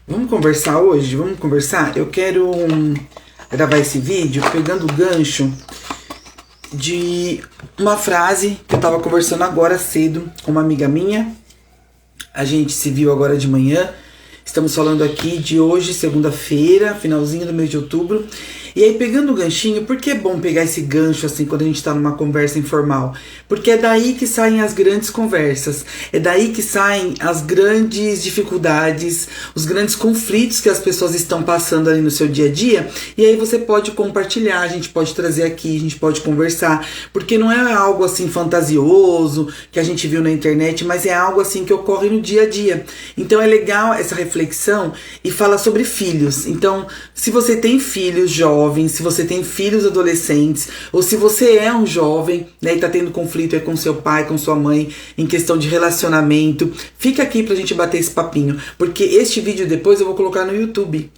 Vamos conversar hoje? Vamos conversar? Eu quero gravar esse vídeo pegando o gancho de uma frase que eu tava conversando agora cedo com uma amiga minha. A gente se viu agora de manhã. Estamos falando aqui de hoje, segunda-feira, finalzinho do mês de outubro. E aí, pegando o ganchinho, por que é bom pegar esse gancho assim quando a gente tá numa conversa informal? Porque é daí que saem as grandes conversas, é daí que saem as grandes dificuldades, os grandes conflitos que as pessoas estão passando ali no seu dia a dia. E aí você pode compartilhar, a gente pode trazer aqui, a gente pode conversar, porque não é algo assim fantasioso que a gente viu na internet, mas é algo assim que ocorre no dia a dia. Então é legal essa reflexão e fala sobre filhos. Então, se você tem filhos jovens, se você tem filhos adolescentes, ou se você é um jovem, né, e tá tendo conflito aí com seu pai, com sua mãe, em questão de relacionamento, fica aqui pra gente bater esse papinho, porque este vídeo depois eu vou colocar no YouTube.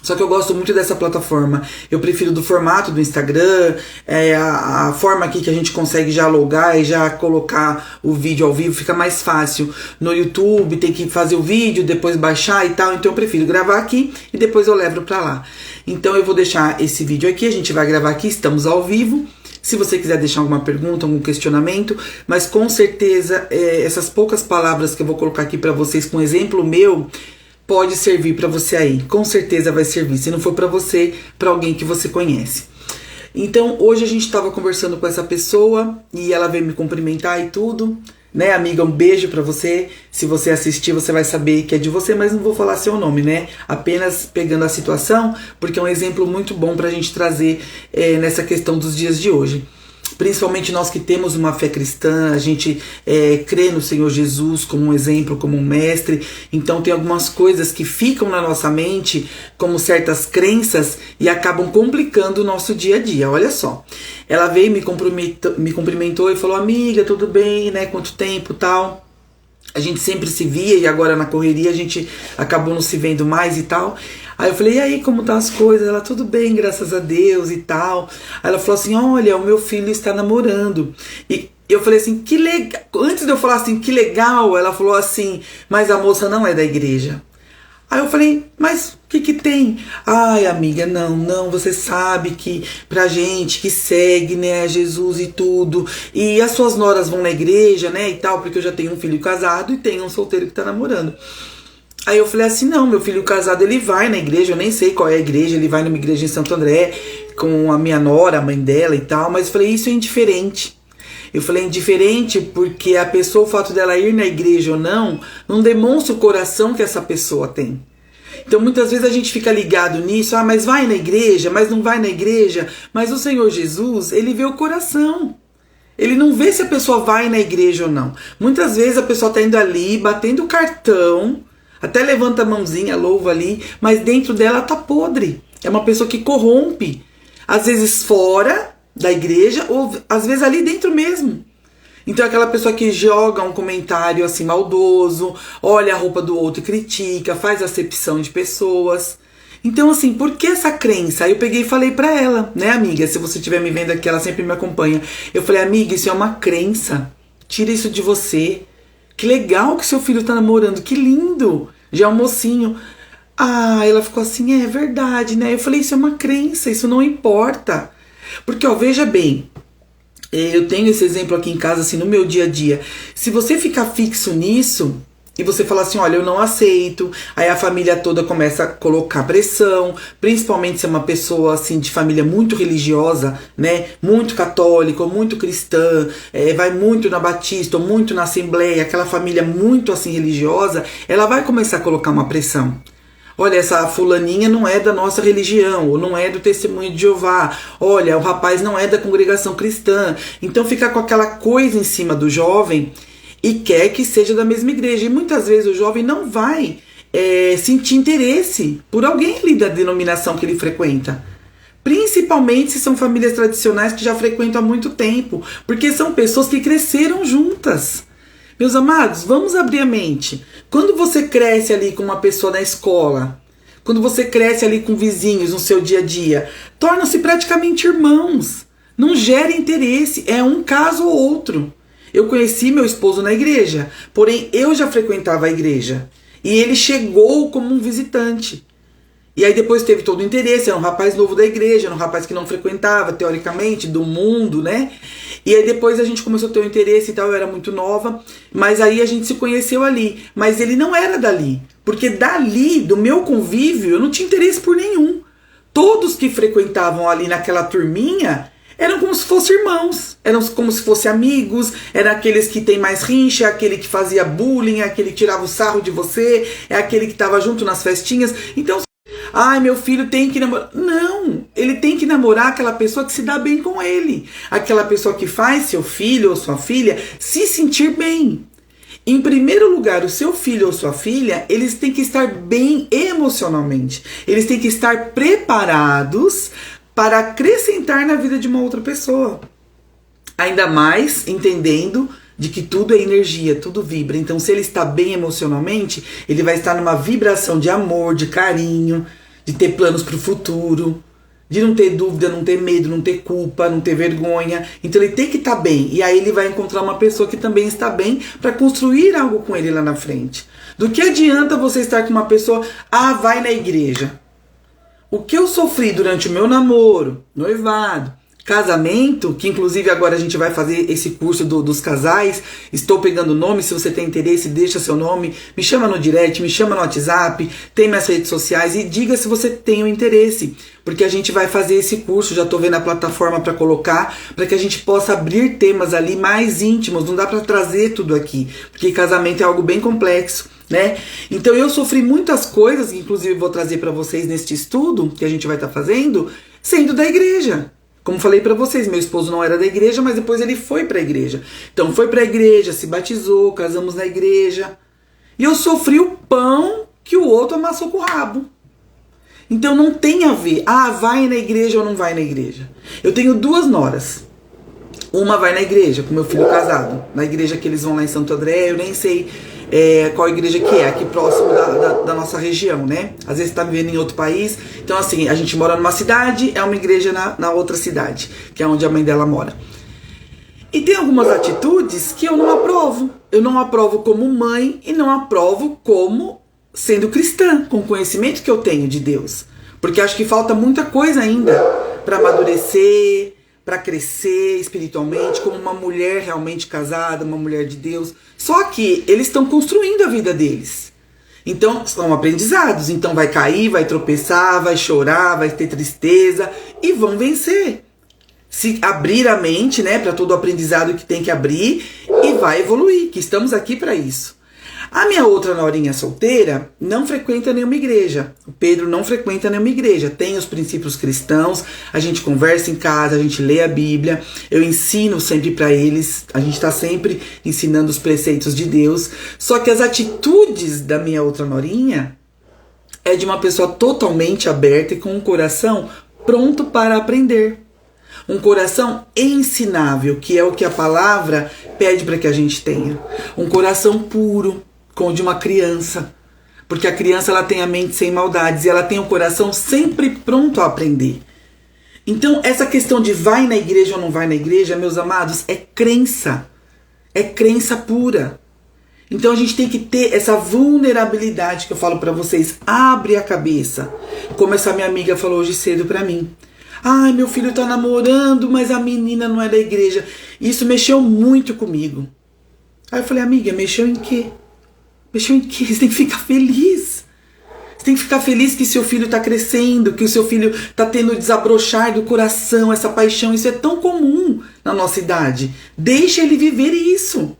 Só que eu gosto muito dessa plataforma. Eu prefiro do formato do Instagram, a forma aqui que a gente consegue já logar e já colocar o vídeo ao vivo, fica mais fácil. No YouTube tem que fazer o vídeo, depois baixar e tal, então eu prefiro gravar aqui e depois eu levo pra lá. Então eu vou deixar esse vídeo aqui, a gente vai gravar aqui, estamos ao vivo. Se você quiser deixar alguma pergunta, algum questionamento, mas com certeza essas poucas palavras que eu vou colocar aqui pra vocês com exemplo meu, pode servir para você aí, com certeza vai servir. Se não for para você, para alguém que você conhece. Então, hoje a gente estava conversando com essa pessoa e ela veio me cumprimentar e tudo, né, amiga? Um beijo para você. Se você assistir, você vai saber que é de você, mas não vou falar seu nome, né? Apenas pegando a situação, porque é um exemplo muito bom para a gente trazer nessa questão dos dias de hoje. Principalmente nós que temos uma fé cristã, a gente crê no Senhor Jesus como um exemplo, como um mestre. Então tem algumas coisas que ficam na nossa mente como certas crenças e acabam complicando o nosso dia a dia. Olha só, ela veio, me cumprimentou e falou: amiga, tudo bem, né? Quanto tempo, tal. A gente sempre se via e agora na correria a gente acabou não se vendo mais e tal. Aí eu falei: e aí, como tá as coisas? Ela: tudo bem, graças a Deus e tal. Aí ela falou assim: olha, o meu filho está namorando. E eu falei assim: que legal. Antes de eu falar assim, que legal, ela falou assim: mas a moça não é da igreja. Aí eu falei: mas o que tem? Ai, amiga, não, você sabe que pra gente que segue, né, Jesus e tudo, e as suas noras vão na igreja, né, e tal, porque eu já tenho um filho casado e tenho um solteiro que tá namorando. Aí eu falei assim: não, meu filho casado, ele vai na igreja, eu nem sei qual é a igreja, ele vai numa igreja em Santo André, com a minha nora, a mãe dela e tal, mas eu falei: isso é indiferente. Eu falei: indiferente porque a pessoa, o fato dela ir na igreja ou não demonstra o coração que essa pessoa tem. Então muitas vezes a gente fica ligado nisso: ah, mas vai na igreja, mas não vai na igreja. Mas o Senhor Jesus, ele vê o coração. Ele não vê se a pessoa vai na igreja ou não. Muitas vezes a pessoa tá indo ali, batendo o cartão, até levanta a mãozinha, louva ali, mas dentro dela tá podre. É uma pessoa que corrompe. Às vezes fora da igreja, ou às vezes ali dentro mesmo. Então é aquela pessoa que joga um comentário assim maldoso, olha a roupa do outro e critica, faz acepção de pessoas. Então assim, por que essa crença? Aí eu peguei e falei pra ela, né, amiga? Se você estiver me vendo aqui, ela sempre me acompanha. Eu falei: amiga, isso é uma crença. Tira isso de você. Que legal que seu filho tá namorando, que lindo. Já é um mocinho. Ah, ela ficou assim: é verdade, né? Eu falei: isso é uma crença, isso não importa. Porque, ó, veja bem, eu tenho esse exemplo aqui em casa, assim, no meu dia a dia. Se você ficar fixo nisso e você falar assim: olha, eu não aceito, aí a família toda começa a colocar pressão, principalmente se é uma pessoa, assim, de família muito religiosa, né, muito católica, ou muito cristã, vai muito na Batista, ou muito na Assembleia, aquela família muito, assim, religiosa, ela vai começar a colocar uma pressão. Olha, essa fulaninha não é da nossa religião, ou não é do Testemunho de Jeová. Olha, o rapaz não é da congregação cristã. Então fica com aquela coisa em cima do jovem e quer que seja da mesma igreja. E muitas vezes o jovem não vai sentir interesse por alguém ali da denominação que ele frequenta. Principalmente se são famílias tradicionais que já frequentam há muito tempo. Porque são pessoas que cresceram juntas. Meus amados, vamos abrir a mente. Quando você cresce ali com uma pessoa na escola, quando você cresce ali com vizinhos no seu dia a dia, tornam-se praticamente irmãos. Não gera interesse, é um caso ou outro. Eu conheci meu esposo na igreja, porém eu já frequentava a igreja. E ele chegou como um visitante. E aí depois teve todo o interesse, era um rapaz novo da igreja, era um rapaz que não frequentava, teoricamente, do mundo, né? E aí depois a gente começou a ter o interesse e tal, eu era muito nova, mas aí a gente se conheceu ali. Mas ele não era dali, porque dali, do meu convívio, eu não tinha interesse por nenhum. Todos que frequentavam ali naquela turminha eram como se fossem irmãos, eram como se fossem amigos, eram aqueles que tem mais rincha, aquele que fazia bullying, aquele que tirava o sarro de você, é aquele que estava junto nas festinhas. Então, ai, meu filho tem que namorar. Não, ele tem que namorar aquela pessoa que se dá bem com ele. Aquela pessoa que faz seu filho ou sua filha se sentir bem. Em primeiro lugar, o seu filho ou sua filha, eles têm que estar bem emocionalmente. Eles têm que estar preparados para acrescentar na vida de uma outra pessoa. Ainda mais entendendo de que tudo é energia, tudo vibra. Então, se ele está bem emocionalmente, ele vai estar numa vibração de amor, de carinho, de ter planos para o futuro, de não ter dúvida, não ter medo, não ter culpa, não ter vergonha. Então, ele tem que estar bem. E aí ele vai encontrar uma pessoa que também está bem para construir algo com ele lá na frente. Do que adianta você estar com uma pessoa, vai na igreja. O que eu sofri durante o meu namoro, noivado, casamento, que inclusive agora a gente vai fazer esse curso dos casais, estou pegando o nome, se você tem interesse, deixa seu nome, me chama no direct, me chama no WhatsApp, tem minhas redes sociais e diga se você tem o interesse, porque a gente vai fazer esse curso, já estou vendo a plataforma para colocar, para que a gente possa abrir temas ali mais íntimos, não dá para trazer tudo aqui, porque casamento é algo bem complexo, né? Então eu sofri muitas coisas, que inclusive vou trazer para vocês neste estudo que a gente vai estar fazendo, sendo da igreja. Como falei pra vocês, meu esposo não era da igreja, mas depois ele foi pra igreja. Então foi pra igreja, se batizou, casamos na igreja. E eu sofri o pão que o outro amassou com o rabo. Então não tem a ver, vai na igreja ou não vai na igreja. Eu tenho 2 noras. Uma vai na igreja, com meu filho casado. Na igreja que eles vão lá em Santo André, eu nem sei qual igreja que é, aqui próximo da nossa região, né? Às vezes tá vivendo em outro país. Então assim, a gente mora numa cidade, é uma igreja na outra cidade, que é onde a mãe dela mora. E tem algumas atitudes que eu não aprovo. Eu não aprovo como mãe e não aprovo como sendo cristã, com o conhecimento que eu tenho de Deus. Porque acho que falta muita coisa ainda para amadurecer, para crescer espiritualmente, como uma mulher realmente casada, uma mulher de Deus. Só que eles estão construindo a vida deles. Então, são aprendizados. Então vai cair, vai tropeçar, vai chorar, vai ter tristeza e vão vencer. Se abrir a mente, né, para todo o aprendizado que tem que abrir e vai evoluir, que estamos aqui para isso. A minha outra norinha solteira não frequenta nenhuma igreja. O Pedro não frequenta nenhuma igreja. Tem os princípios cristãos, a gente conversa em casa, a gente lê a Bíblia, eu ensino sempre para eles, a gente está sempre ensinando os preceitos de Deus. Só que as atitudes da minha outra norinha é de uma pessoa totalmente aberta e com um coração pronto para aprender. Um coração ensinável, que é o que a palavra pede para que a gente tenha. Um coração puro, como de uma criança. Porque a criança ela tem a mente sem maldades e ela tem o coração sempre pronto a aprender. Então essa questão de vai na igreja ou não vai na igreja, meus amados, é crença. É crença pura. Então a gente tem que ter essa vulnerabilidade que eu falo para vocês. Abre a cabeça. Como essa minha amiga falou hoje cedo para mim. Ai, meu filho tá namorando, mas a menina não é da igreja. Isso mexeu muito comigo. Aí eu falei, amiga, mexeu em quê? Mexeu em quê? Você tem que ficar feliz. Você tem que ficar feliz que seu filho tá crescendo, que o seu filho tá tendo desabrochar do coração, essa paixão. Isso é tão comum na nossa idade. Deixa ele viver isso.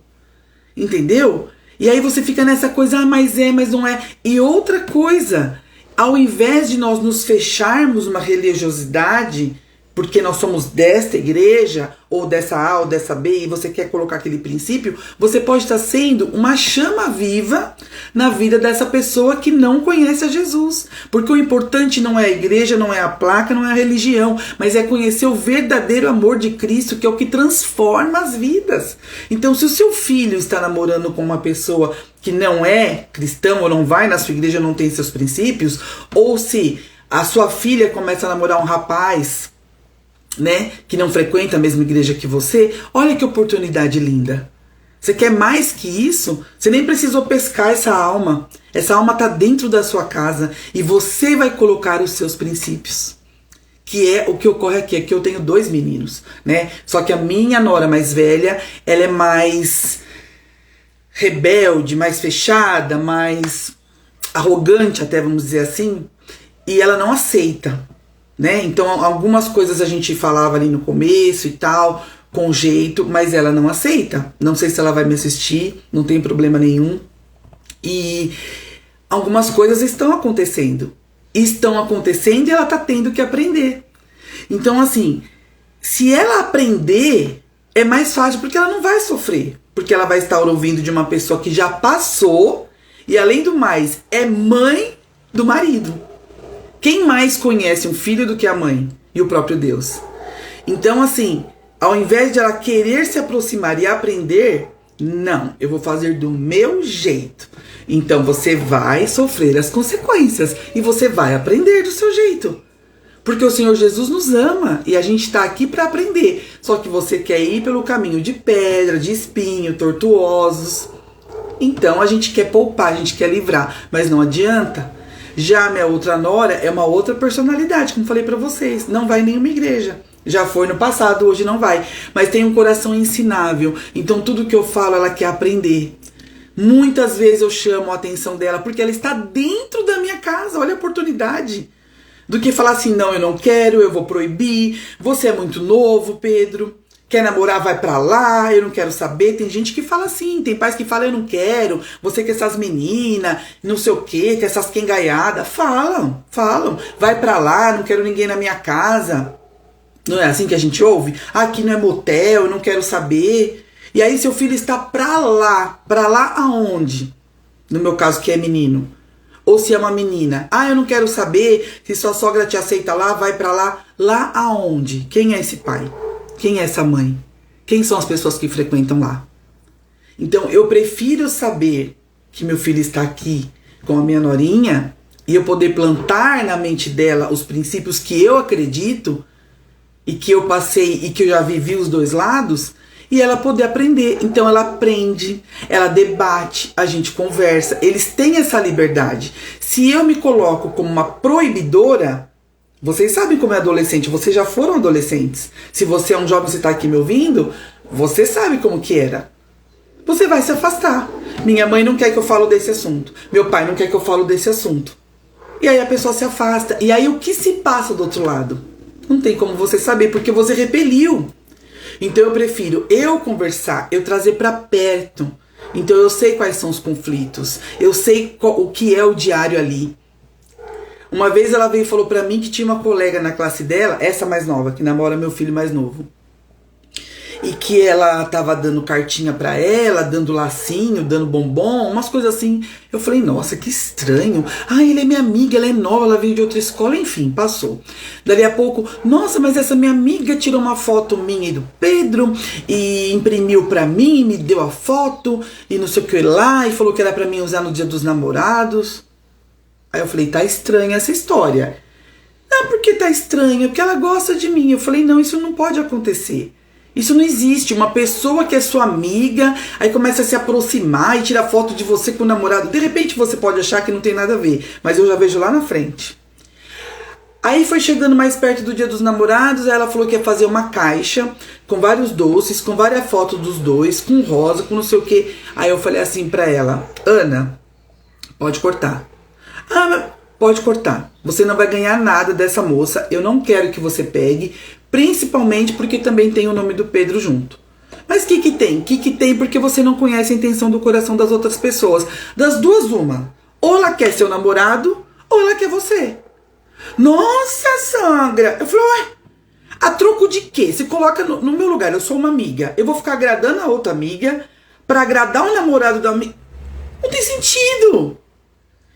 Entendeu? E aí você fica nessa coisa, mas não é. E outra coisa, ao invés de nós nos fecharmos uma religiosidade, porque nós somos desta igreja, ou dessa A, ou dessa B, e você quer colocar aquele princípio, você pode estar sendo uma chama viva na vida dessa pessoa que não conhece a Jesus. Porque o importante não é a igreja, não é a placa, não é a religião, mas é conhecer o verdadeiro amor de Cristo, que é o que transforma as vidas. Então, se o seu filho está namorando com uma pessoa que não é cristão, ou não vai na sua igreja, não tem seus princípios, ou se a sua filha começa a namorar um rapaz, né, que não frequenta a mesma igreja que você, olha que oportunidade linda. Você quer mais que isso? Você nem precisou pescar essa alma. Essa alma está dentro da sua casa e você vai colocar os seus princípios. Que é o que ocorre aqui. Aqui eu tenho 2 meninos, né? Só que a minha nora mais velha, ela é mais rebelde, mais fechada, mais arrogante, até vamos dizer assim. E ela não aceita, né? Então algumas coisas a gente falava ali no começo e tal, com jeito, mas ela não aceita. Não sei se ela vai me assistir, não tem problema nenhum. E algumas coisas estão acontecendo. Estão acontecendo e ela tá tendo que aprender. Então, assim, se ela aprender, é mais fácil porque ela não vai sofrer. Porque ela vai estar ouvindo de uma pessoa que já passou e, além do mais, é mãe do marido. Quem mais conhece um filho do que a mãe? E o próprio Deus. Então, assim, ao invés de ela querer se aproximar e aprender, não, eu vou fazer do meu jeito. Então você vai sofrer as consequências e você vai aprender do seu jeito. Porque o Senhor Jesus nos ama e a gente está aqui para aprender. Só que você quer ir pelo caminho de pedra, de espinho, tortuosos. Então a gente quer poupar, a gente quer livrar, mas não adianta. Já a minha outra nora é uma outra personalidade, como falei para vocês, não vai em nenhuma igreja. Já foi no passado, hoje não vai. Mas tem um coração ensinável. Então tudo que eu falo, ela quer aprender. Muitas vezes eu chamo a atenção dela porque ela está dentro da minha casa. Olha a oportunidade. Do que falar assim, não, eu não quero, eu vou proibir. Você é muito novo, Pedro. Quer namorar, vai pra lá, eu não quero saber. Tem gente que fala assim, tem pais que falam, eu não quero. Você quer essas meninas, não sei o quê, quer essas quengaiadas. Falam. Vai pra lá, não quero ninguém na minha casa. Não é assim que a gente ouve? Aqui não é motel, eu não quero saber. E aí seu filho está pra lá aonde? No meu caso que é menino. Ou se é uma menina. Eu não quero saber se sua sogra te aceita lá, vai pra lá. Lá aonde? Quem é esse pai? Quem é essa mãe? Quem são as pessoas que frequentam lá? Então eu prefiro saber que meu filho está aqui com a minha norinha e eu poder plantar na mente dela os princípios que eu acredito e que eu passei e que eu já vivi os dois lados, e ela poder aprender. Então ela aprende, ela debate, a gente conversa, eles têm essa liberdade. Se eu me coloco como uma proibidora, vocês sabem como é adolescente, vocês já foram adolescentes. Se você é um jovem, você está aqui me ouvindo, você sabe como que era. Você vai se afastar. Minha mãe não quer que eu falo desse assunto, meu pai não quer que eu falo desse assunto. E aí a pessoa se afasta. E aí o que se passa do outro lado? Não tem como você saber, porque você repeliu. Então eu prefiro eu conversar, eu trazer para perto. Então eu sei quais são os conflitos, eu sei o que é o diário ali. Uma vez ela veio e falou para mim que tinha uma colega na classe dela, essa mais nova, que namora meu filho mais novo. E que ela tava dando cartinha pra ela, dando lacinho, dando bombom, umas coisas assim. Eu falei, nossa, que estranho. Ele é minha amiga, ela é nova, ela veio de outra escola, enfim, passou. Dali a pouco, nossa, mas essa minha amiga tirou uma foto minha e do Pedro, e imprimiu pra mim, me deu a foto, e não sei o que lá, e falou que era pra mim usar no Dia dos Namorados. Aí eu falei, tá estranha essa história. Por que tá estranha? Porque ela gosta de mim. Eu falei, não, isso não pode acontecer. Isso não existe. Uma pessoa que é sua amiga, aí começa a se aproximar e tira foto de você com o namorado. De repente você pode achar que não tem nada a ver, mas eu já vejo lá na frente. Aí foi chegando mais perto do Dia dos Namorados, aí ela falou que ia fazer uma caixa com vários doces, com várias fotos dos dois, com rosa, com não sei o que. Aí eu falei assim pra ela, Ana, pode cortar. Pode cortar. Você não vai ganhar nada dessa moça. Eu não quero que você pegue. Principalmente porque também tem o nome do Pedro junto. Mas o que tem? O que tem porque você não conhece a intenção do coração das outras pessoas. Das duas, uma. Ou ela quer seu namorado, ou ela quer você. Nossa, sogra. Eu falei, ué, a troco de quê? Você coloca no meu lugar, eu sou uma amiga. Eu vou ficar agradando a outra amiga pra agradar o namorado da amiga. Não tem sentido.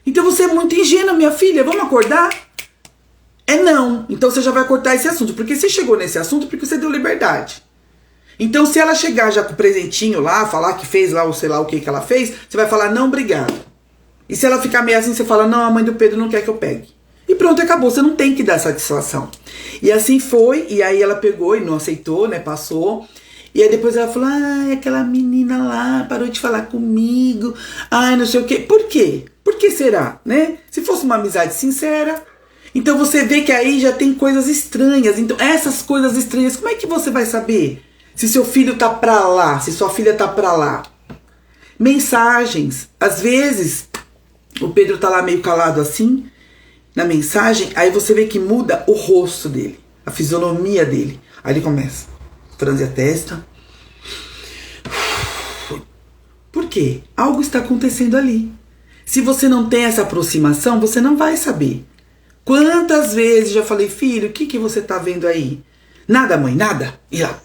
Então você é muito ingênua, minha filha. Vamos acordar? Não. Então você já vai cortar esse assunto. Porque você chegou nesse assunto porque você deu liberdade. Então se ela chegar já com o presentinho lá, falar que fez lá, ou sei lá o que ela fez, você vai falar, não, obrigado. E se ela ficar meio assim, você fala, não, a mãe do Pedro não quer que eu pegue. E pronto, acabou. Você não tem que dar satisfação. E assim foi. E aí ela pegou e não aceitou, né? Passou. E aí depois ela falou, ai, aquela menina lá parou de falar comigo, ai, não sei o quê. Por quê? Por que será, né? Se fosse uma amizade sincera. Então você vê que aí já tem coisas estranhas. Então essas coisas estranhas, como é que você vai saber? Se seu filho tá pra lá, se sua filha tá pra lá. Mensagens. Às vezes, o Pedro tá lá meio calado assim, na mensagem, aí você vê que muda o rosto dele, a fisionomia dele. Aí ele começa, franze a testa. Por quê? Algo está acontecendo ali. Se você não tem essa aproximação, você não vai saber. Quantas vezes já falei, filho, o que você tá vendo aí? Nada, mãe, nada. E lá?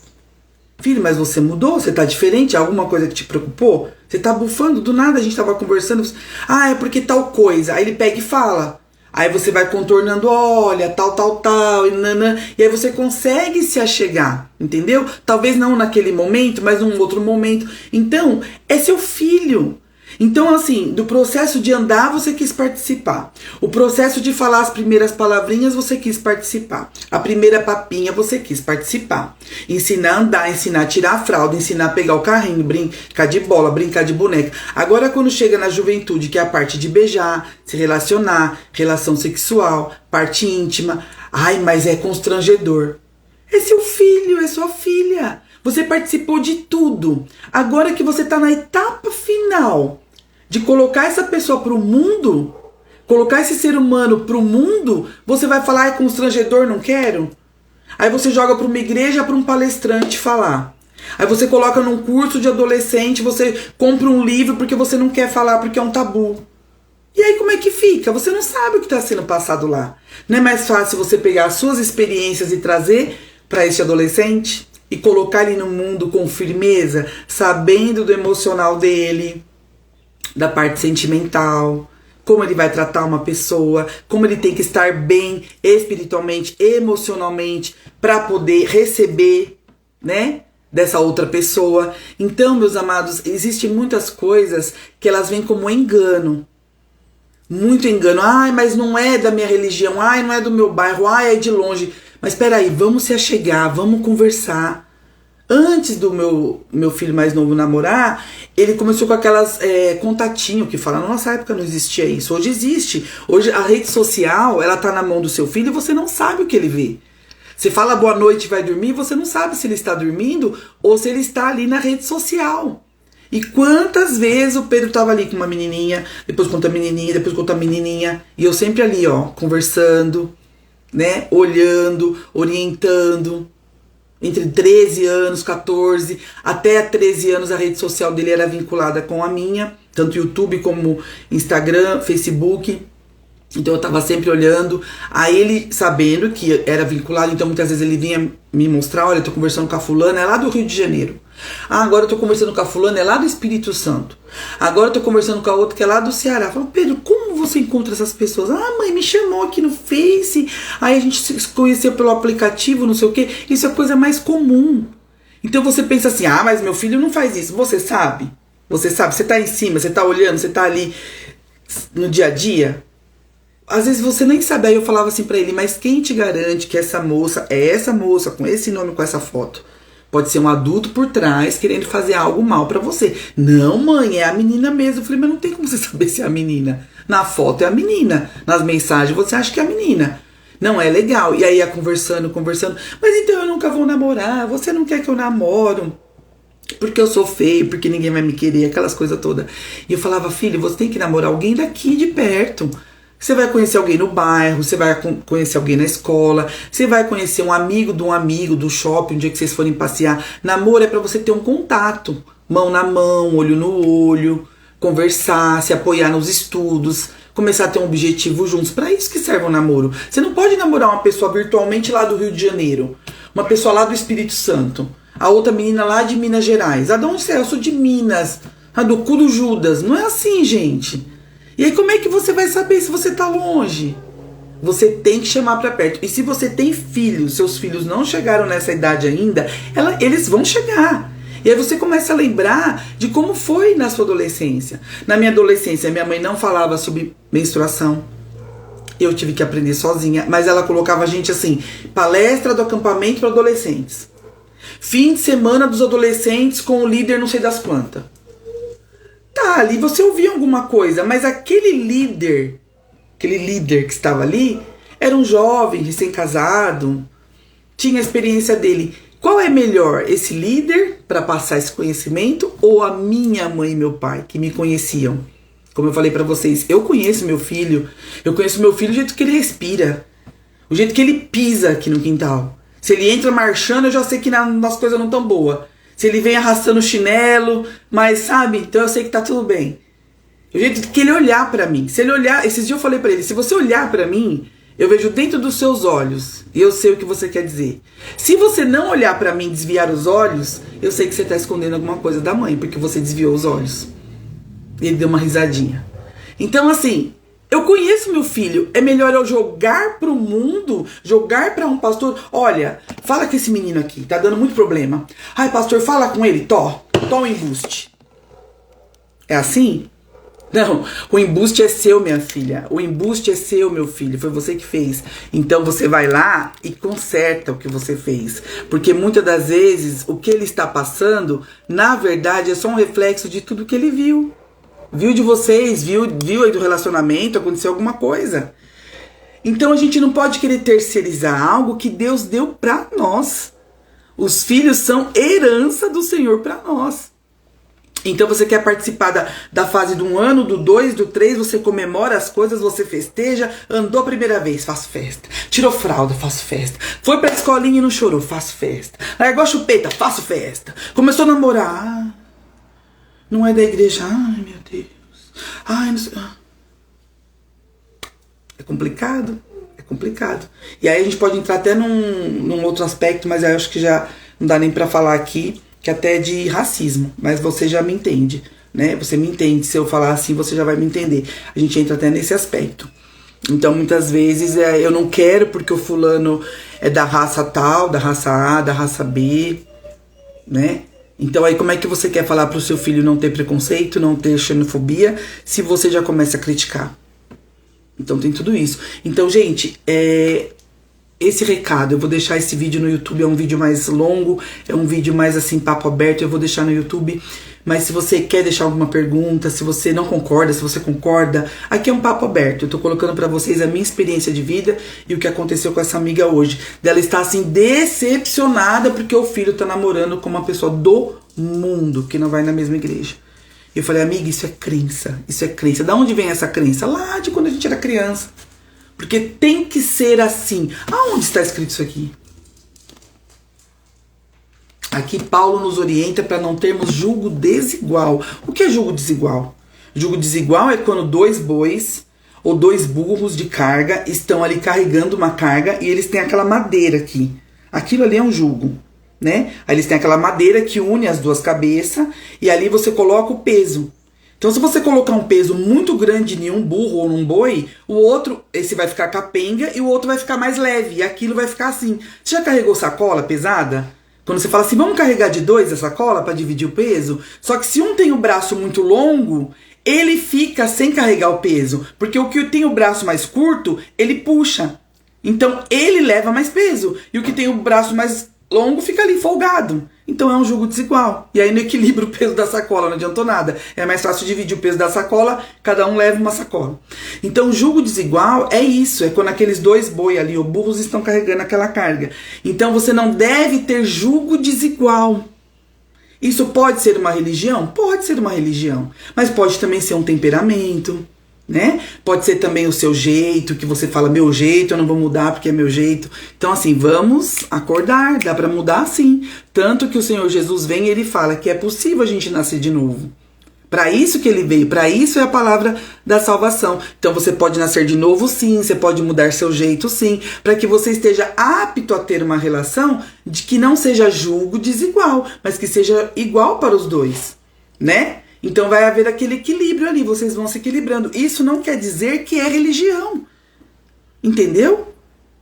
Filho, mas você mudou? Você tá diferente? Alguma coisa que te preocupou? Você tá bufando? Do nada a gente tava conversando. Ah, é porque tal coisa. Aí ele pega e fala. Aí você vai contornando, olha, tal, e nanã. E aí você consegue se achegar, entendeu? Talvez não naquele momento, mas num outro momento. Então, é seu filho. Então, assim, do processo de andar, você quis participar. O processo de falar as primeiras palavrinhas, você quis participar. A primeira papinha, você quis participar. Ensinar a andar, ensinar a tirar a fralda, ensinar a pegar o carrinho, brincar de bola, brincar de boneca. Agora, quando chega na juventude, que é a parte de beijar, se relacionar, relação sexual, parte íntima. Ai, mas é constrangedor. É seu filho, é sua filha. Você participou de tudo. Agora que você está na etapa final de colocar essa pessoa para o mundo, colocar esse ser humano para o mundo, você vai falar, é constrangedor, não quero? Aí você joga para uma igreja, para um palestrante falar. Aí você coloca num curso de adolescente, você compra um livro porque você não quer falar, porque é um tabu. E aí como é que fica? Você não sabe o que está sendo passado lá. Não é mais fácil você pegar as suas experiências e trazer para esse adolescente? E colocar ele no mundo com firmeza, sabendo do emocional dele, da parte sentimental, como ele vai tratar uma pessoa, como ele tem que estar bem espiritualmente, emocionalmente, para poder receber, né, dessa outra pessoa. Então, meus amados, existem muitas coisas que elas vêm como engano. Muito engano. Ai, mas não é da minha religião. Ai, não é do meu bairro. Ai, é de longe. Mas peraí, vamos se achegar, vamos conversar. Antes do meu filho mais novo namorar, ele começou com aquelas contatinho que fala. Na nossa época não existia isso. Hoje existe. Hoje a rede social, ela tá na mão do seu filho e você não sabe o que ele vê. Você fala boa noite e vai dormir, você não sabe se ele está dormindo ou se ele está ali na rede social. E quantas vezes o Pedro tava ali com uma menininha, depois com outra menininha, depois com outra menininha, e eu sempre ali, ó, conversando, né, olhando, orientando. Entre 13 anos, 14, até 13 anos a rede social dele era vinculada com a minha, tanto YouTube como Instagram, Facebook. Então eu tava sempre olhando, aí ele sabendo que era vinculado, então muitas vezes ele vinha me mostrar, olha, eu tô conversando com a fulana, é lá do Rio de Janeiro. Ah, agora eu tô conversando com a fulana, é lá do Espírito Santo. Agora eu tô conversando com a outra que é lá do Ceará. Eu falo, Pedro, como você encontra essas pessoas? Ah, mãe, me chamou aqui no Face, aí a gente se conheceu pelo aplicativo, não sei o que. Isso é coisa mais comum. Então você pensa assim, ah, mas meu filho não faz isso. Você sabe, você tá em cima, você tá olhando, você tá ali no dia a dia. Às vezes você nem sabe, aí eu falava assim pra ele, mas quem te garante que essa moça é essa moça, com esse nome, com essa foto? Pode ser um adulto por trás querendo fazer algo mal pra você. Não, mãe, é a menina mesmo. Eu falei, mas não tem como você saber se é a menina. Na foto é a menina. Nas mensagens você acha que é a menina. Não é legal. E aí ia conversando. Mas então eu nunca vou namorar. Você não quer que eu namoro? Porque eu sou feio, porque ninguém vai me querer, aquelas coisas todas. E eu falava, filho, você tem que namorar alguém daqui de perto. Você vai conhecer alguém no bairro, você vai conhecer alguém na escola, você vai conhecer um amigo do shopping, um dia que vocês forem passear. Namoro é pra você ter um contato, mão na mão, olho no olho, conversar, se apoiar nos estudos, começar a ter um objetivo juntos. Pra isso que serve o namoro. Você não pode namorar uma pessoa virtualmente lá do Rio de Janeiro, uma pessoa lá do Espírito Santo, a outra menina lá de Minas Gerais. Ah, de onde você é? Eu sou de Minas, do cu do Judas. Não é assim, gente. E aí como é que você vai saber se você tá longe? Você tem que chamar pra perto. E se você tem filhos, seus filhos não chegaram nessa idade ainda, eles vão chegar. E aí você começa a lembrar de como foi na sua adolescência. Na minha adolescência, minha mãe não falava sobre menstruação. Eu tive que aprender sozinha. Mas ela colocava a gente assim, palestra do acampamento para adolescentes. Fim de semana dos adolescentes com o líder não sei das quantas. Tá, ali você ouvia alguma coisa, mas aquele líder que estava ali, era um jovem, recém-casado, tinha a experiência dele. Qual é melhor, esse líder para passar esse conhecimento ou a minha mãe e meu pai, que me conheciam? Como eu falei para vocês, eu conheço meu filho do jeito que ele respira, o jeito que ele pisa aqui no quintal. Se ele entra marchando, eu já sei que as coisas não tão boas. Se ele vem arrastando o chinelo, mas sabe, então eu sei que tá tudo bem. O jeito que ele olhar pra mim. Se ele olhar, esses dias eu falei pra ele, se você olhar pra mim, eu vejo dentro dos seus olhos e eu sei o que você quer dizer. Se você não olhar pra mim e desviar os olhos, eu sei que você tá escondendo alguma coisa da mãe, porque você desviou os olhos. E ele deu uma risadinha. Então assim, eu conheço meu filho. É melhor eu jogar pro mundo, jogar pra um pastor. Olha, fala com esse menino aqui, tá dando muito problema. Ai, pastor, fala com ele, tó um embuste. É assim? Não, o embuste é seu, minha filha. O embuste é seu, meu filho. Foi você que fez. Então você vai lá e conserta o que você fez. Porque muitas das vezes o que ele está passando, na verdade, é só um reflexo de tudo que ele viu. Viu de vocês, viu aí do relacionamento, aconteceu alguma coisa. Então a gente não pode querer terceirizar algo que Deus deu pra nós. Os filhos são herança do Senhor pra nós. Então você quer participar da fase do 1 ano, do 2, do 3, você comemora as coisas, você festeja, andou a primeira vez, faço festa. Tirou fralda, faço festa. Foi pra escolinha e não chorou, faço festa. Largou a chupeta, faço festa. Começou a namorar, não é da igreja, ai meu Deus. Ai, não sei. É complicado, é complicado. E aí a gente pode entrar até num outro aspecto, mas eu acho que já não dá nem pra falar aqui, que até é de racismo, mas você já me entende, né? Você me entende, se eu falar assim, você já vai me entender. A gente entra até nesse aspecto. Então, muitas vezes, eu não quero porque o fulano é da raça tal, da raça A, da raça B, né? Então, aí como é que você quer falar pro seu filho não ter preconceito, não ter xenofobia, se você já começa a criticar? Então, tem tudo isso. Então, gente, esse recado, eu vou deixar esse vídeo no YouTube, é um vídeo mais longo, é um vídeo mais assim, papo aberto, eu vou deixar no YouTube, mas se você quer deixar alguma pergunta, se você não concorda, se você concorda, aqui é um papo aberto, eu tô colocando pra vocês a minha experiência de vida e o que aconteceu com essa amiga hoje, dela estar assim, decepcionada porque o filho tá namorando com uma pessoa do mundo, que não vai na mesma igreja. Eu falei, amiga, isso é crença, da onde vem essa crença? Lá de quando a gente era criança. Porque tem que ser assim. Aonde está escrito isso aqui? Aqui Paulo nos orienta para não termos julgo desigual. O que é julgo desigual? Julgo desigual é quando 2 bois ou 2 burros de carga estão ali carregando uma carga e eles têm aquela madeira aqui. Aquilo ali é um julgo, né? Aí eles têm aquela madeira que une as 2 cabeças e ali você coloca o peso. Então, se você colocar um peso muito grande em um burro ou num boi, o outro, esse vai ficar capenga e o outro vai ficar mais leve. E aquilo vai ficar assim. Você já carregou sacola pesada? Quando você fala assim, vamos carregar de 2 a sacola para dividir o peso? Só que se um tem o braço muito longo, ele fica sem carregar o peso. Porque o que tem o braço mais curto, ele puxa. Então, ele leva mais peso. E o que tem o braço mais longo fica ali folgado. Então é um julgo desigual. E aí não equilibra o peso da sacola, não adiantou nada. É mais fácil dividir o peso da sacola, cada um leva uma sacola. Então julgo desigual é isso, é quando aqueles 2 boi ali, ou burros, estão carregando aquela carga. Então você não deve ter julgo desigual. Isso pode ser uma religião? Pode ser uma religião. Mas pode também ser um temperamento, né? Pode ser também o seu jeito, que você fala, meu jeito, eu não vou mudar porque é meu jeito. Então assim, vamos acordar, dá pra mudar sim. Tanto que o Senhor Jesus vem e ele fala que é possível a gente nascer de novo. Para isso que ele veio, para isso é a palavra da salvação. Então você pode nascer de novo sim, você pode mudar seu jeito sim, para que você esteja apto a ter uma relação de que não seja julgo desigual, mas que seja igual para os 2, né? Então vai haver aquele equilíbrio ali, vocês vão se equilibrando. Isso não quer dizer que é religião. Entendeu?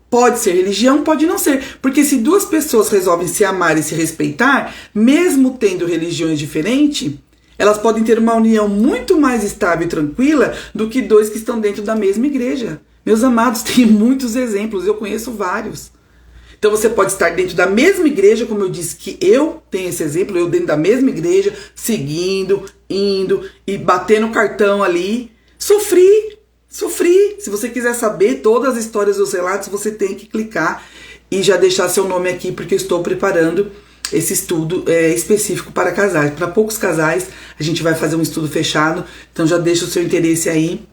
Pode ser religião, pode não ser. Porque se 2 pessoas resolvem se amar e se respeitar, mesmo tendo religiões diferentes, elas podem ter uma união muito mais estável e tranquila do que 2 que estão dentro da mesma igreja. Meus amados, tem muitos exemplos, eu conheço vários. Então você pode estar dentro da mesma igreja, como eu disse que eu tenho esse exemplo, eu dentro da mesma igreja, seguindo, indo e batendo cartão ali. Sofri. Se você quiser saber todas as histórias dos relatos, você tem que clicar e já deixar seu nome aqui, porque eu estou preparando esse estudo específico para casais. Para poucos casais, a gente vai fazer um estudo fechado, então já deixa o seu interesse aí,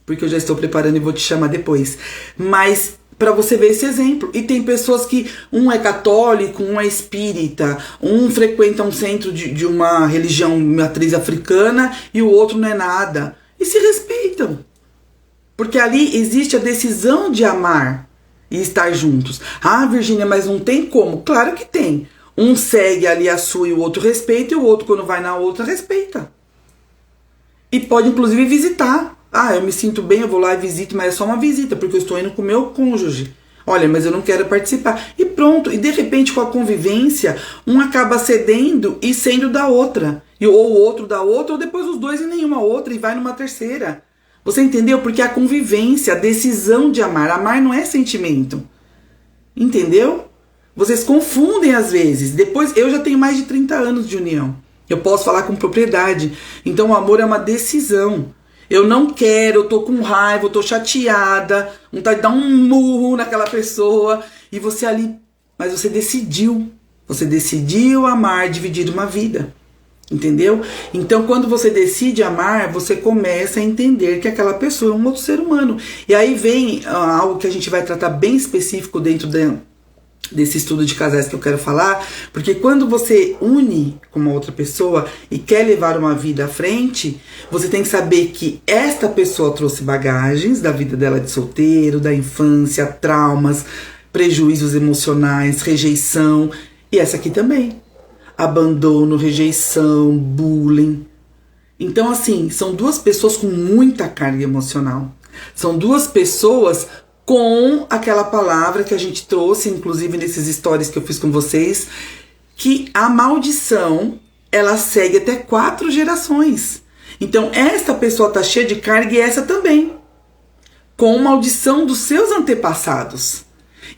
porque eu já estou preparando e vou te chamar depois. Mas para você ver esse exemplo. E tem pessoas que um é católico, um é espírita, um frequenta um centro de uma religião matriz africana e o outro não é nada. E se respeitam. Porque ali existe a decisão de amar e estar juntos. Ah, Virgínia, mas não tem como? Claro que tem. Um segue ali a sua e o outro respeita, e o outro, quando vai na outra, respeita. E pode, inclusive, visitar. Ah, eu me sinto bem, eu vou lá e visito, mas é só uma visita, porque eu estou indo com o meu cônjuge. Olha, mas eu não quero participar. E pronto, e de repente com a convivência, um acaba cedendo e sendo da outra. Ou o outro da outra, ou depois os dois em nenhuma outra e vai numa terceira. Você entendeu? Porque a convivência, a decisão de amar. Amar não é sentimento. Entendeu? Vocês confundem às vezes. Depois, eu já tenho mais de 30 anos de união. Eu posso falar com propriedade. Então o amor é uma decisão. Eu não quero, eu tô com raiva, eu tô chateada, vontade de dar um murro naquela pessoa. E você ali, mas você decidiu. Você decidiu amar, dividir uma vida. Entendeu? Então quando você decide amar, você começa a entender que aquela pessoa é um outro ser humano. E aí vem algo que a gente vai tratar bem específico dentro desse estudo de casais que eu quero falar, porque quando você une com uma outra pessoa e quer levar uma vida à frente, você tem que saber que esta pessoa trouxe bagagens da vida dela de solteiro, da infância, traumas, prejuízos emocionais, rejeição, e essa aqui também. Abandono, rejeição, bullying. Então, assim, são duas pessoas com muita carga emocional. São duas pessoas com aquela palavra que a gente trouxe, inclusive nesses stories que eu fiz com vocês, que a maldição, ela segue até 4 gerações. Então, esta pessoa tá cheia de carga e essa também, com maldição dos seus antepassados.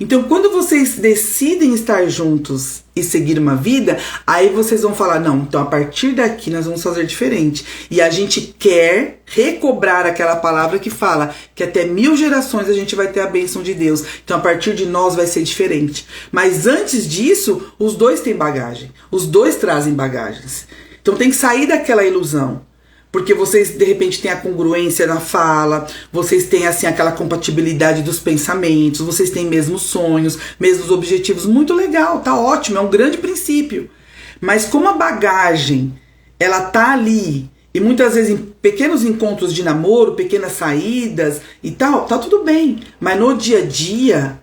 Então, quando vocês decidem estar juntos e seguir uma vida, aí vocês vão falar, não, então a partir daqui nós vamos fazer diferente. E a gente quer recobrar aquela palavra que fala que até 1000 gerações a gente vai ter a bênção de Deus. Então a partir de nós vai ser diferente. Mas antes disso, os dois têm bagagem. Os dois trazem bagagens. Então tem que sair daquela ilusão. Porque vocês, de repente, têm a congruência na fala, vocês têm, assim, aquela compatibilidade dos pensamentos, vocês têm mesmos sonhos, mesmos objetivos. Muito legal, tá ótimo, é um grande princípio. Mas como a bagagem, ela tá ali, e muitas vezes em pequenos encontros de namoro, pequenas saídas e tal, tá tudo bem. Mas no dia a dia,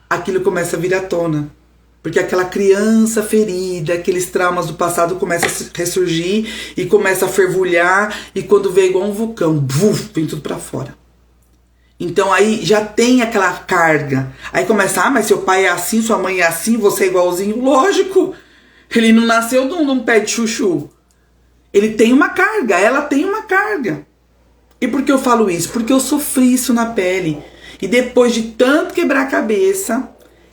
aquilo começa a vir à tona. Porque aquela criança ferida, aqueles traumas do passado começam a ressurgir e começa a fervulhar, e quando vem igual um vulcão, vem tudo pra fora. Então aí já tem aquela carga. Aí começa, mas seu pai é assim, sua mãe é assim, você é igualzinho. Lógico, ele não nasceu de um pé de chuchu. Ele tem uma carga, ela tem uma carga. E por que eu falo isso? Porque eu sofri isso na pele. E depois de tanto quebrar a cabeça,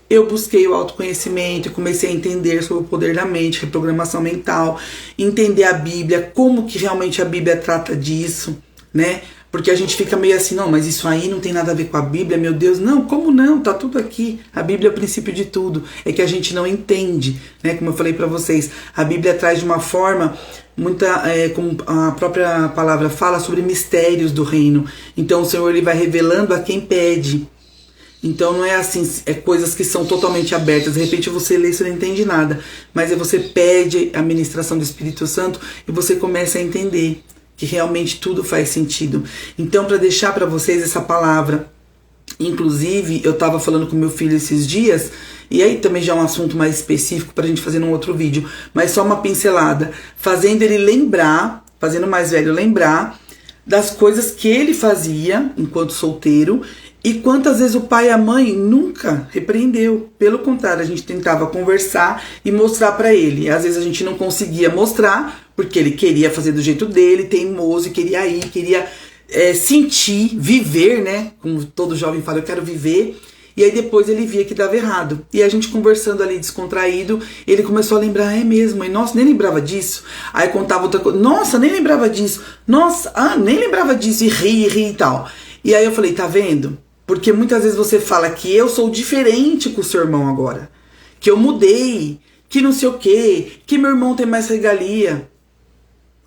eu busquei o autoconhecimento e comecei a entender sobre o poder da mente, reprogramação mental, entender a Bíblia, como que realmente a Bíblia trata disso, né? Porque a gente fica meio assim, não, mas isso aí não tem nada a ver com a Bíblia, meu Deus. Não, como não? Tá tudo aqui. A Bíblia é o princípio de tudo. É que a gente não entende, né? Como eu falei pra vocês, a Bíblia traz de uma forma, como a própria palavra fala, sobre mistérios do reino. Então o Senhor, ele vai revelando a quem pede. Então não é assim, é coisas que são totalmente abertas. De repente você lê e você não entende nada, mas aí você pede a ministração do Espírito Santo e você começa a entender que realmente tudo faz sentido. Então, para deixar para vocês essa palavra, inclusive eu estava falando com meu filho esses dias, e aí também já é um assunto mais específico para a gente fazer num outro vídeo, mas só uma pincelada, fazendo ele lembrar, fazendo o mais velho lembrar das coisas que ele fazia enquanto solteiro. E quantas vezes o pai e a mãe nunca repreendeu. Pelo contrário, a gente tentava conversar e mostrar para ele. E às vezes a gente não conseguia mostrar, porque ele queria fazer do jeito dele, teimoso, e queria ir, queria sentir, viver, né? Como todo jovem fala, eu quero viver. E aí depois ele via que dava errado. E a gente conversando ali descontraído, ele começou a lembrar, é mesmo, e nossa, nem lembrava disso. Aí contava outra coisa, nossa, nem lembrava disso. Nossa, nem lembrava disso, e ri e tal. E aí eu falei, tá vendo? Porque muitas vezes você fala que eu sou diferente com o seu irmão agora. Que eu mudei, que não sei o quê, que meu irmão tem mais regalia.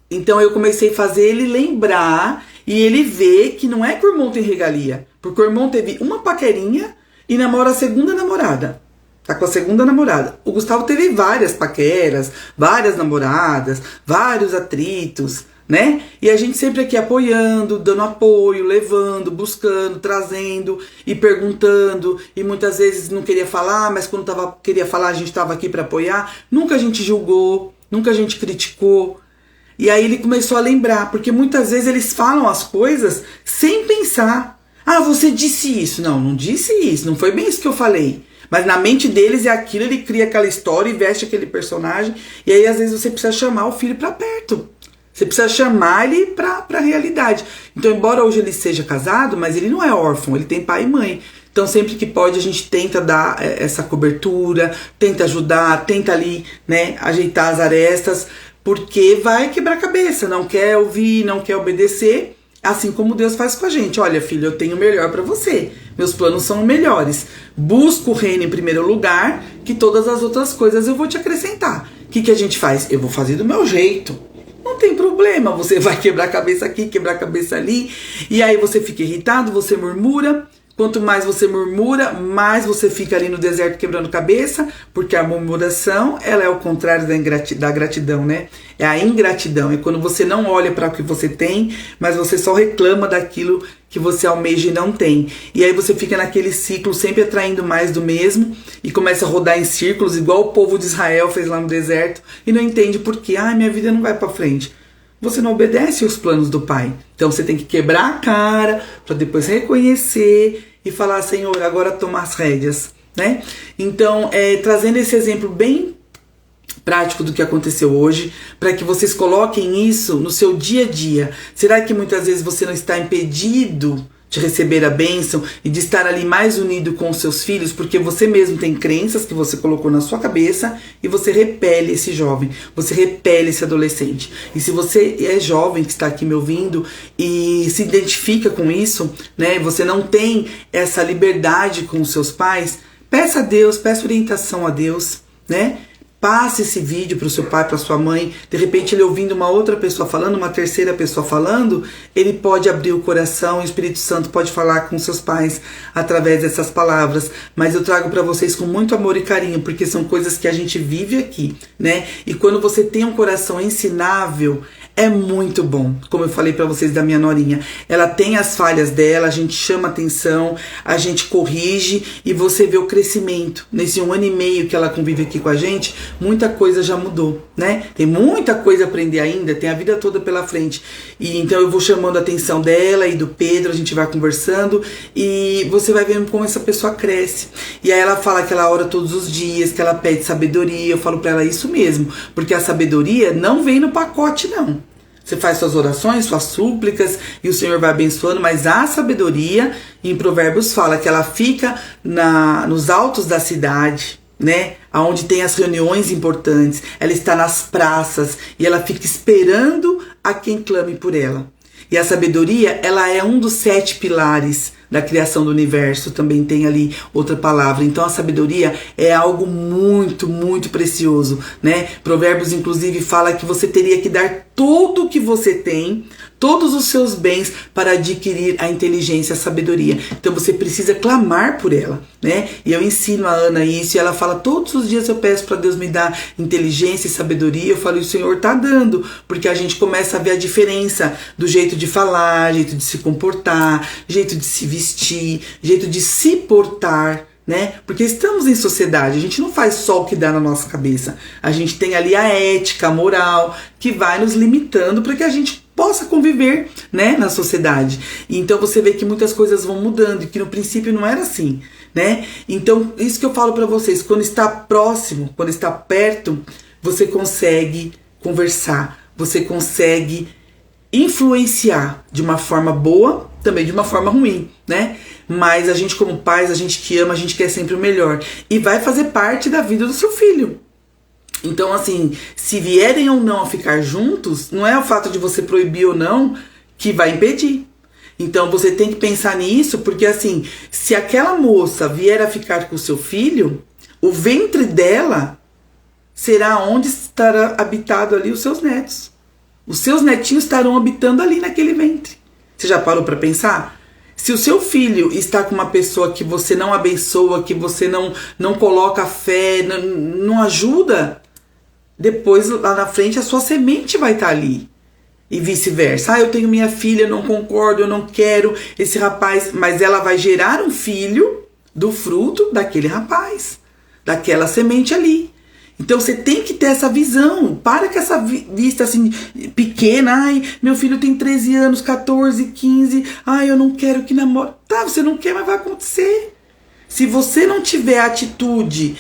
Então eu comecei a fazer ele lembrar e ele ver que não é que o irmão tem regalia. Porque o irmão teve uma paquerinha e namora a segunda namorada. Tá com a segunda namorada. O Gustavo teve várias paqueras, várias namoradas, vários atritos, né? E a gente sempre aqui apoiando, dando apoio, levando, buscando, trazendo e perguntando. E muitas vezes não queria falar, mas quando queria falar a gente estava aqui para apoiar. Nunca a gente julgou, nunca a gente criticou. E aí ele começou a lembrar, porque muitas vezes eles falam as coisas sem pensar. Ah, você disse isso. Não, não disse isso, não foi bem isso que eu falei. Mas na mente deles é aquilo, ele cria aquela história e veste aquele personagem. E aí às vezes você precisa chamar o filho para perto. Você precisa chamar ele para a realidade. Então, embora hoje ele seja casado, mas ele não é órfão, ele tem pai e mãe. Então, sempre que pode, a gente tenta dar essa cobertura, tenta ajudar, tenta ali, né, ajeitar as arestas, porque vai quebrar a cabeça, não quer ouvir, não quer obedecer, assim como Deus faz com a gente. Olha, filho, eu tenho o melhor para você, meus planos são melhores. Busca o reino em primeiro lugar, que todas as outras coisas eu vou te acrescentar. O que a gente faz? Eu vou fazer do meu jeito. Não tem problema, você vai quebrar a cabeça aqui, quebrar a cabeça ali, e aí você fica irritado, você murmura. Quanto mais você murmura, mais você fica ali no deserto quebrando cabeça, porque a murmuração, ela é o contrário da gratidão, né? É a ingratidão, é quando você não olha para o que você tem, mas você só reclama daquilo que você almeja e não tem. E aí você fica naquele ciclo, sempre atraindo mais do mesmo, e começa a rodar em círculos, igual o povo de Israel fez lá no deserto, e não entende por quê. Ah, minha vida não vai para frente. Você não obedece aos planos do Pai. Então você tem que quebrar a cara, para depois reconhecer e falar, Senhor, agora toma as rédeas, né? Então, trazendo esse exemplo bem prático do que aconteceu hoje, para que vocês coloquem isso no seu dia a dia. Será que muitas vezes você não está impedido de receber a bênção e de estar ali mais unido com os seus filhos, porque você mesmo tem crenças que você colocou na sua cabeça e você repele esse jovem, você repele esse adolescente. E se você é jovem que está aqui me ouvindo e se identifica com isso, né, você não tem essa liberdade com os seus pais, peça a Deus, peça orientação a Deus, né? Passe esse vídeo para o seu pai, para sua mãe. De repente ele ouvindo uma outra pessoa falando, uma terceira pessoa falando, ele pode abrir o coração e o Espírito Santo pode falar com seus pais através dessas palavras. Mas eu trago para vocês com muito amor e carinho, porque são coisas que a gente vive aqui, né? E quando você tem um coração ensinável, é muito bom. Como eu falei para vocês da minha norinha, ela tem as falhas dela, a gente chama atenção, a gente corrige e você vê o crescimento. Nesse 1 ano e meio que ela convive aqui com a gente, muita coisa já mudou, né? Tem muita coisa a aprender ainda, tem a vida toda pela frente. E então eu vou chamando a atenção dela e do Pedro, a gente vai conversando e você vai vendo como essa pessoa cresce. E aí ela fala que ela ora todos os dias, que ela pede sabedoria. Eu falo para ela isso mesmo, porque a sabedoria não vem no pacote, não. Você faz suas orações, suas súplicas e o Senhor vai abençoando, mas a sabedoria, em Provérbios fala que ela fica nos altos da cidade, né? Onde tem as reuniões importantes, ela está nas praças e ela fica esperando a quem clame por ela. E a sabedoria, ela é um dos 7 pilares da criação do universo, também tem ali outra palavra. Então a sabedoria é algo muito, muito precioso, né? Provérbios inclusive fala que você teria que dar tudo o que você tem, todos os seus bens para adquirir a inteligência, a sabedoria. Então você precisa clamar por ela, né? E eu ensino a Ana isso e ela fala, todos os dias eu peço para Deus me dar inteligência e sabedoria. Eu falo, e o Senhor tá dando, porque a gente começa a ver a diferença do jeito de falar, jeito de se comportar, jeito de se vestir, jeito de se portar, né? Porque estamos em sociedade, a gente não faz só o que dá na nossa cabeça. A gente tem ali a ética, a moral, que vai nos limitando para que a gente possa conviver, né, na sociedade. Então você vê que muitas coisas vão mudando e que no princípio não era assim, né? Então isso que eu falo para vocês, quando está próximo, quando está perto, você consegue conversar, você consegue influenciar de uma forma boa, também de uma forma ruim, né? Mas a gente como pais, a gente que ama, a gente quer sempre o melhor. E vai fazer parte da vida do seu filho. Então, assim, se vierem ou não a ficar juntos, não é o fato de você proibir ou não que vai impedir. Então, você tem que pensar nisso, porque assim, se aquela moça vier a ficar com o seu filho, o ventre dela será onde estará habitado ali os seus netos. Os seus netinhos estarão habitando ali naquele ventre. Você já parou para pensar? Se o seu filho está com uma pessoa que você não abençoa, que você não coloca fé, não ajuda, depois lá na frente a sua semente vai estar ali. E vice-versa. Eu tenho minha filha, eu não concordo, eu não quero esse rapaz. Mas ela vai gerar um filho do fruto daquele rapaz, daquela semente ali. Então você tem que ter essa visão. Para com essa vista assim pequena. Meu filho tem 13 anos, 14, 15. Eu não quero que namore. Tá, você não quer, mas vai acontecer. Se você não tiver a atitude,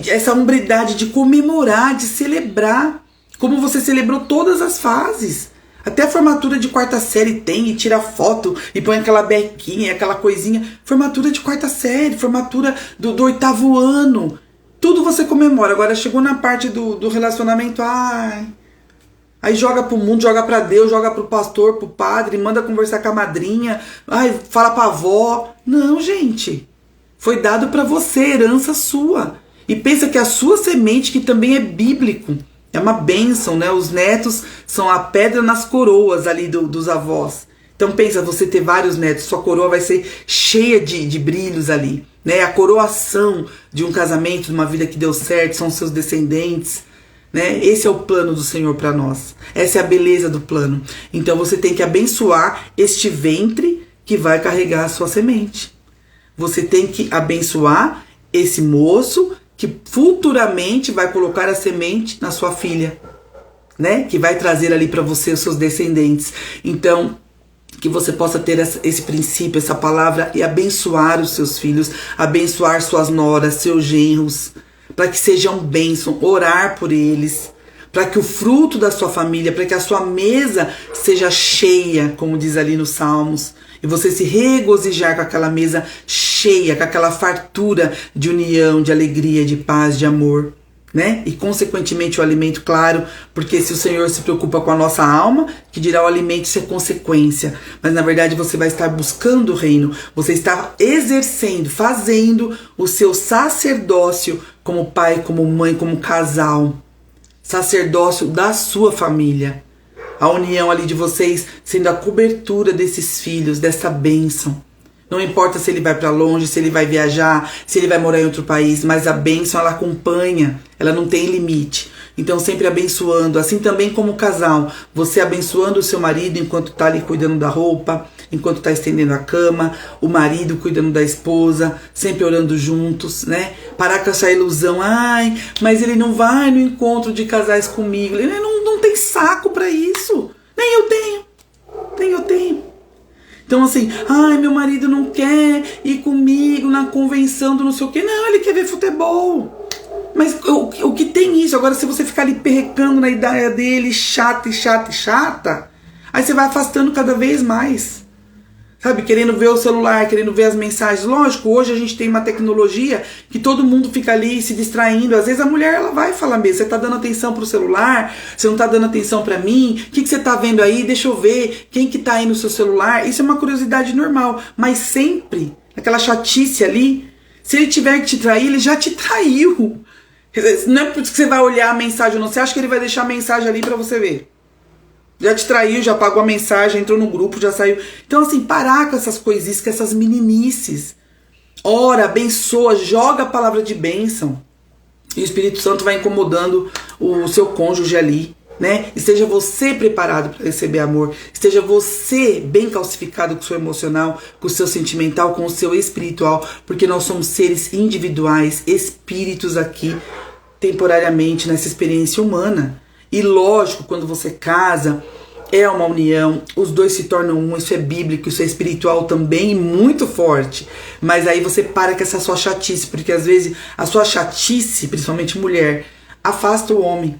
essa hombridade de comemorar, de celebrar, como você celebrou todas as fases. Até a formatura de quarta série tem, e tira foto, e põe aquela bequinha, aquela coisinha. Formatura de quarta série, formatura do 8º ano. Tudo você comemora. Agora chegou na parte do relacionamento, aí joga pro mundo, joga pra Deus, joga pro pastor, pro padre, manda conversar com a madrinha, fala pra avó. Não, gente. Foi dado pra você, herança sua. E pensa que a sua semente, que também é bíblico, é uma bênção, né? Os netos são a pedra nas coroas ali dos avós. Então pensa, você ter vários netos, sua coroa vai ser cheia de brilhos ali, né? A coroação de um casamento, de uma vida que deu certo, são seus descendentes, né? Esse é o plano do Senhor para nós. Essa é a beleza do plano. Então você tem que abençoar este ventre que vai carregar a sua semente. Você tem que abençoar esse moço que futuramente vai colocar a semente na sua filha, né? Que vai trazer ali para você os seus descendentes. Então, que você possa ter esse princípio, essa palavra e abençoar os seus filhos, abençoar suas noras, seus genros, para que sejam bênção, orar por eles, para que o fruto da sua família, para que a sua mesa seja cheia, como diz ali nos Salmos, e você se regozijar com aquela mesa cheia, com aquela fartura de união, de alegria, de paz, de amor, né? E consequentemente o alimento, claro, porque se o Senhor se preocupa com a nossa alma, que dirá o alimento, isso é consequência. Mas na verdade você vai estar buscando o reino, você está exercendo, fazendo o seu sacerdócio como pai, como mãe, como casal. Sacerdócio da sua família. A união ali de vocês sendo a cobertura desses filhos, dessa bênção. Não importa se ele vai para longe, se ele vai viajar, se ele vai morar em outro país, mas a bênção ela acompanha, ela não tem limite. Então sempre abençoando, assim também como casal, você abençoando o seu marido enquanto está ali cuidando da roupa, enquanto está estendendo a cama, o marido cuidando da esposa, sempre orando juntos, né? Parar com essa ilusão, mas ele não vai no encontro de casais comigo, ele não tem saco para isso, nem eu tenho. Então assim, meu marido não quer ir comigo na convenção do não sei o que, não, ele quer ver futebol. Mas o que tem isso? Agora se você ficar ali perrecando na ideia dele, chata, aí você vai afastando cada vez mais. Sabe, querendo ver o celular, querendo ver as mensagens. Lógico, hoje a gente tem uma tecnologia que todo mundo fica ali se distraindo. Às vezes a mulher ela vai falar mesmo, você tá dando atenção pro celular, você não tá dando atenção pra mim, o que você tá vendo aí? Deixa eu ver quem que tá aí no seu celular. Isso é uma curiosidade normal, mas sempre, aquela chatice ali, se ele tiver que te trair, ele já te traiu. Não é por isso que você vai olhar a mensagem, não. Você acha que ele vai deixar a mensagem ali pra você ver? Já te traiu, já pagou a mensagem, entrou no grupo, já saiu. Então assim, parar com essas coisices, com essas meninices. Ora, abençoa, joga a palavra de bênção. E o Espírito Santo vai incomodando o seu cônjuge ali, né? Esteja você preparado para receber amor. Esteja você bem calcificado com o seu emocional, com o seu sentimental, com o seu espiritual. Porque nós somos seres individuais, espíritos aqui, temporariamente, nessa experiência humana. E lógico, quando você casa, é uma união, os dois se tornam um, isso é bíblico, isso é espiritual também, muito forte. Mas aí você para com essa sua chatice, porque às vezes a sua chatice, principalmente mulher, afasta o homem.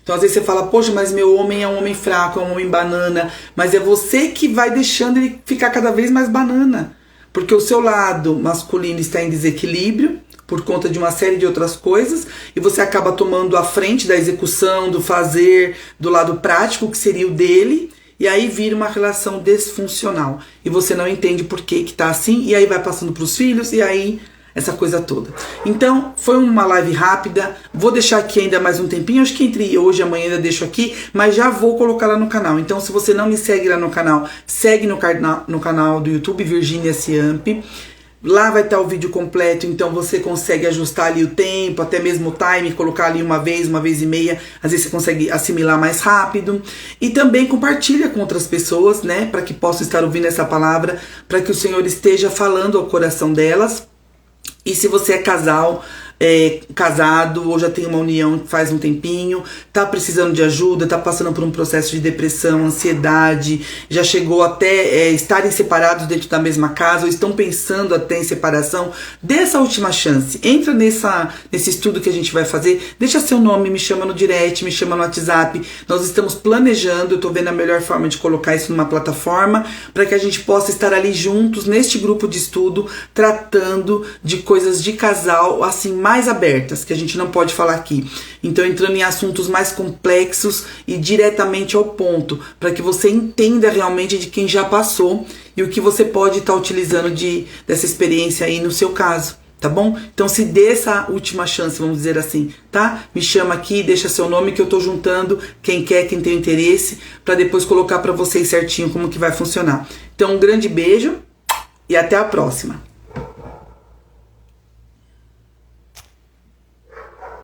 Então às vezes você fala, poxa, mas meu homem é um homem fraco, é um homem banana, mas é você que vai deixando ele ficar cada vez mais banana, porque o seu lado masculino está em desequilíbrio por conta de uma série de outras coisas, e você acaba tomando a frente da execução, do fazer, do lado prático, que seria o dele, e aí vira uma relação desfuncional. E você não entende por que que tá assim, e aí vai passando para os filhos, e aí essa coisa toda. Então, foi uma live rápida, vou deixar aqui ainda mais um tempinho, acho que entre hoje e amanhã ainda deixo aqui, mas já vou colocar lá no canal. Então, se você não me segue lá no canal, segue no canal do YouTube, Virginia Ciampi. Lá vai estar o vídeo completo, então você consegue ajustar ali o tempo, até mesmo o time, colocar ali uma vez e meia, às vezes você consegue assimilar mais rápido. E também compartilha com outras pessoas, né, para que possam estar ouvindo essa palavra, para que o Senhor esteja falando ao coração delas. E se você é casado ou já tem uma união faz um tempinho, tá precisando de ajuda, tá passando por um processo de depressão, ansiedade, já chegou até estarem separados dentro da mesma casa, ou estão pensando até em separação, dê essa última chance. Entra nesse estudo que a gente vai fazer, deixa seu nome, me chama no direct, me chama no WhatsApp. Nós estamos planejando, eu tô vendo a melhor forma de colocar isso numa plataforma, para que a gente possa estar ali juntos, neste grupo de estudo, tratando de coisas de casal, assim, mais abertas, que a gente não pode falar aqui. Então, entrando em assuntos mais complexos e diretamente ao ponto, para que você entenda realmente de quem já passou e o que você pode estar utilizando dessa experiência aí no seu caso, tá bom? Então, se dê essa última chance, vamos dizer assim, tá? Me chama aqui, deixa seu nome que eu tô juntando quem quer, quem tem interesse, para depois colocar para vocês certinho como que vai funcionar. Então, um grande beijo e até a próxima.